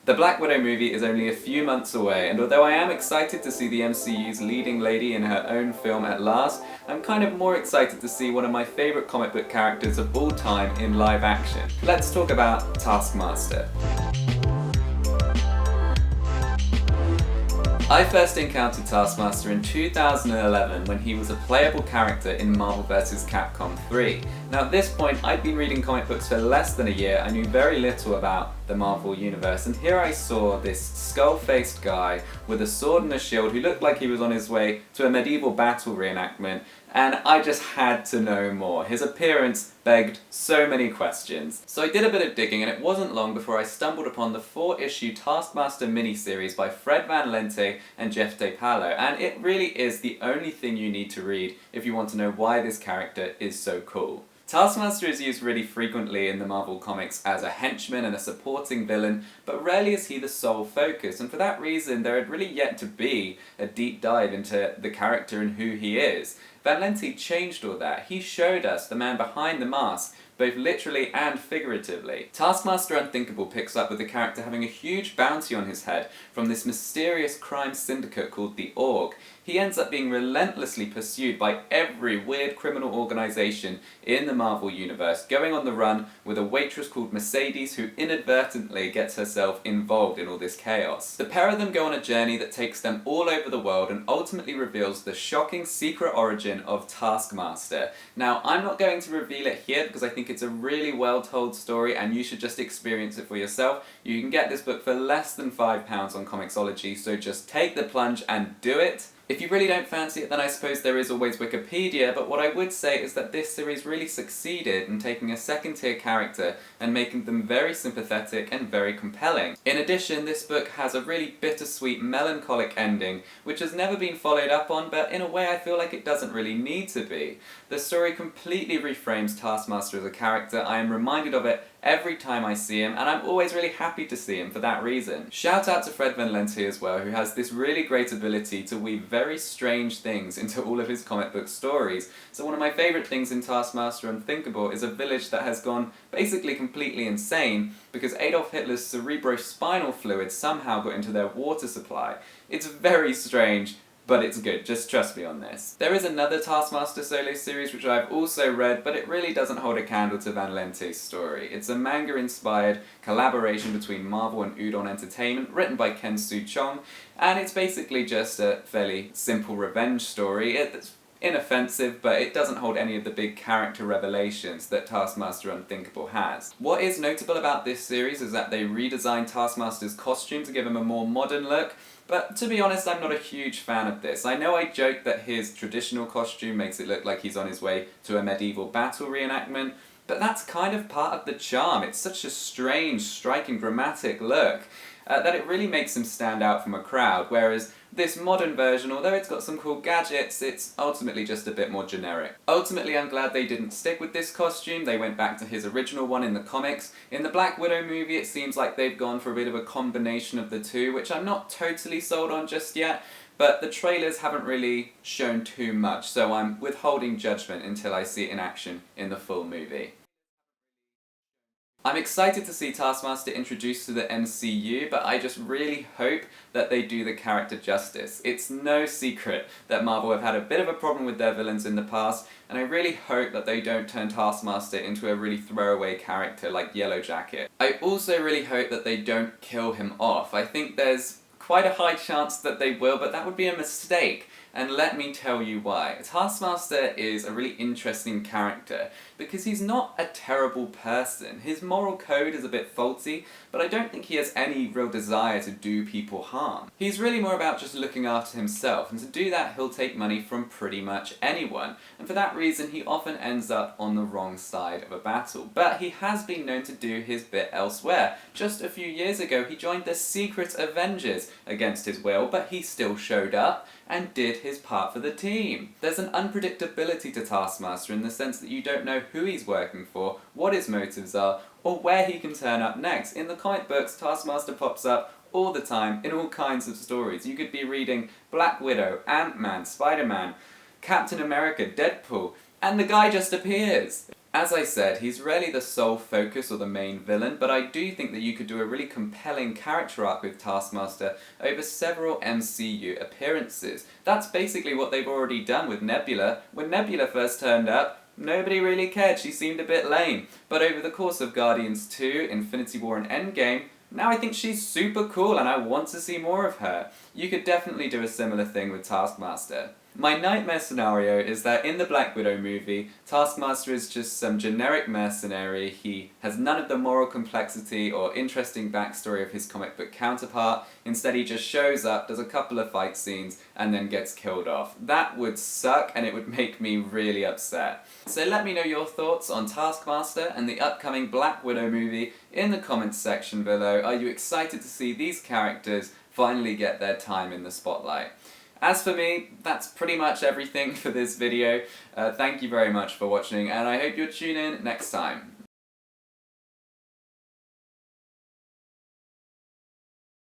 The Black Widow movie is only a few months away, and although I am excited to see the MCU's leading lady in her own film at last, I'm kind of more excited to see one of my favourite comic book characters of all time in live action. Let's talk about Taskmaster. I first encountered Taskmaster in 2011 when he was a playable character in Marvel vs. Capcom 3. Now at this point I'd been reading comic books for less than a year, I knew very little about the Marvel universe, and here I saw this skull-faced guy with a sword and a shield who looked like he was on his way to a medieval battle reenactment, and I just had to know more. His appearance begged so many questions. So I did a bit of digging, and it wasn't long before I stumbled upon the 4-issue Taskmaster miniseries by Fred Van Lente and Jefte Palo, and it really is the only thing you need to read if you want to know why this character is so cool. Taskmaster is used really frequently in the Marvel comics as a henchman and a supporting villain, but rarely is he the sole focus, and for that reason there had really yet to be a deep dive into the character and who he is. Van Lente changed all that. He showed us the man behind the mask, both literally and figuratively. Taskmaster Unthinkable picks up with the character having a huge bounty on his head from this mysterious crime syndicate called the Org. He ends up being relentlessly pursued by every weird criminal organisation in the Marvel universe, going on the run with a waitress called Mercedes who inadvertently gets herself involved in all this chaos. The pair of them go on a journey that takes them all over the world and ultimately reveals the shocking secret origin of Taskmaster. Now, I'm not going to reveal it here because I think it's a really well told story and you should just experience it for yourself. You can get this book for less than £5 on Comixology, so just take the plunge and do it. If you really don't fancy it, then I suppose there is always Wikipedia, but what I would say is that this series really succeeded in taking a second-tier character and making them very sympathetic and very compelling. In addition, this book has a really bittersweet, melancholic ending, which has never been followed up on, but in a way I feel like it doesn't really need to be. The story completely reframes Taskmaster as a character. I am reminded of it every time I see him, and I'm always really happy to see him for that reason. Shout out to Fred Van Lente as well, who has this really great ability to weave very strange things into all of his comic book stories. So one of my favourite things in Taskmaster Unthinkable is a village that has gone basically completely insane because Adolf Hitler's cerebrospinal fluid somehow got into their water supply. It's very strange, but it's good, just trust me on this. There is another Taskmaster solo series which I've also read, but it really doesn't hold a candle to Van Lente's story. It's a manga-inspired collaboration between Marvel and Udon Entertainment, written by Ken Su-chong, and it's basically just a fairly simple revenge story. It's inoffensive, but it doesn't hold any of the big character revelations that Taskmaster Unthinkable has. What is notable about this series is that they redesigned Taskmaster's costume to give him a more modern look, but to be honest, I'm not a huge fan of this. I know I joke that his traditional costume makes it look like he's on his way to a medieval battle reenactment, but that's kind of part of the charm. It's such a strange, striking, dramatic look that it really makes him stand out from a crowd, whereas this modern version, although it's got some cool gadgets, it's ultimately just a bit more generic. Ultimately, I'm glad they didn't stick with this costume. They went back to his original one in the comics. In the Black Widow movie, it seems like they've gone for a bit of a combination of the two, which I'm not totally sold on just yet, but the trailers haven't really shown too much, so I'm withholding judgment until I see it in action in the full movie. I'm excited to see Taskmaster introduced to the MCU, but I just really hope that they do the character justice. It's no secret that Marvel have had a bit of a problem with their villains in the past, and I really hope that they don't turn Taskmaster into a really throwaway character like Yellow Jacket. I also really hope that they don't kill him off. I think there's quite a high chance that they will, but that would be a mistake. And let me tell you why. Taskmaster is a really interesting character because he's not a terrible person. His moral code is a bit faulty, but I don't think he has any real desire to do people harm. He's really more about just looking after himself, and to do that he'll take money from pretty much anyone, and for that reason he often ends up on the wrong side of a battle. But he has been known to do his bit elsewhere. Just a few years ago he joined the Secret Avengers against his will, but he still showed up and did his part for the team. There's an unpredictability to Taskmaster in the sense that you don't know who he's working for, what his motives are, or where he can turn up next. In the comic books, Taskmaster pops up all the time in all kinds of stories. You could be reading Black Widow, Ant-Man, Spider-Man, Captain America, Deadpool, and the guy just appears. As I said, he's rarely the sole focus or the main villain, but I do think that you could do a really compelling character arc with Taskmaster over several MCU appearances. That's basically what they've already done with Nebula. When Nebula first turned up, nobody really cared, she seemed a bit lame. But over the course of Guardians 2, Infinity War and Endgame, now I think she's super cool and I want to see more of her. You could definitely do a similar thing with Taskmaster. My nightmare scenario is that in the Black Widow movie, Taskmaster is just some generic mercenary. He has none of the moral complexity or interesting backstory of his comic book counterpart. Instead, he just shows up, does a couple of fight scenes, and then gets killed off. That would suck and it would make me really upset. So let me know your thoughts on Taskmaster and the upcoming Black Widow movie in the comments section below. Are you excited to see these characters finally get their time in the spotlight? As for me, that's pretty much everything for this video. Thank you very much for watching, and I hope you'll tune in next time.